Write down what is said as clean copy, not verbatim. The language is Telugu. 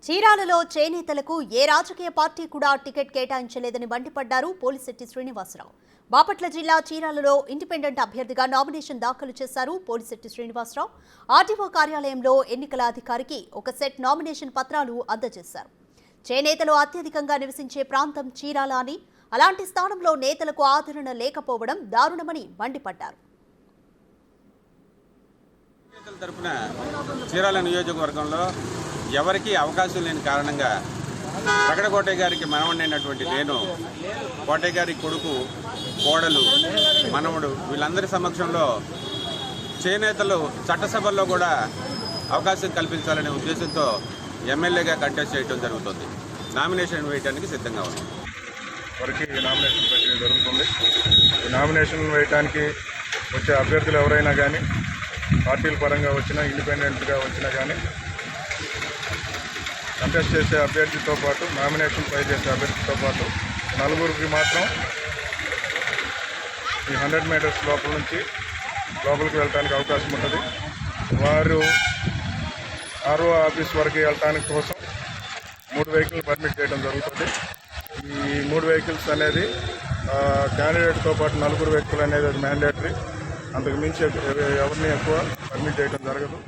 చీరాలలో చేనేతలకు ఏ రాజకీయ పార్టీ కూడా టికెట్ కేటాయించలేదని మండిపడ్డారు పోలిశెట్టి శ్రీనివాసరావు. బాపట్ల జిల్లా చీరాలలో ఇండిపెండెంట్ అభ్యర్థిగా నామినేషన్ దాఖలు చేశారు పోలిశెట్టి శ్రీనివాసరావు. ఆర్టీఓ కార్యాలయంలో ఎన్నికల అధికారికి ఒక సెట్ నామినేషన్ పత్రాలు అందజేశారు. చేనేతలు అత్యధికంగా నివసించే ప్రాంతం చీరాల అని, అలాంటి స్థానంలో నేతలకు ఆదరణ లేకపోవడం దారుణమని మండిపడ్డారు. తరపున చీరాల నియోజకవర్గంలో ఎవరికీ అవకాశం లేని కారణంగా ప్రగడ కోటయ్య గారికి మనవడైనటువంటి నేను, కోటయ్య గారి కొడుకు, కోడలు, మనవడు వీళ్ళందరి సమక్షంలో చేనేతలు చట్టసభల్లో కూడా అవకాశం కల్పించాలనే ఉద్దేశంతో ఎమ్మెల్యేగా కంటెస్ట్ చేయడం జరుగుతుంది. నామినేషన్ వేయడానికి సిద్ధంగా ఉన్నాం. వారికి నామినేషన్ పెట్టడం జరుగుతుంది. ఈ నామినేషన్ వేయడానికి వచ్చే అభ్యర్థులు ఎవరైనా కానీ, పార్టీల పరంగా వచ్చినా, ఇండిపెండెంట్గా వచ్చినా కానీ, కంటెస్ట్ చేసే అభ్యర్థితో పాటు, నామినేషన్ ఫైల్ చేసే అభ్యర్థితో పాటు నలుగురికి మాత్రం ఈ 100 మీటర్స్ లోపల నుంచి లోపలికి వెళ్ళడానికి అవకాశం ఉంటుంది. వారు ఆర్ఓ ఆఫీస్ వరకు వెళ్ళటానికి కోసం 3 వెహికల్ పర్మిట్ చేయడం జరుగుతుంది. ఈ 3 వెహికల్స్ అనేది క్యాండిడేట్తో పాటు 4 వ్యక్తులు అనేది అది మ్యాండేటరీ. అంతకు మించి ఎవరిని ఎక్కువ పర్మిట్ చేయడం జరగదు.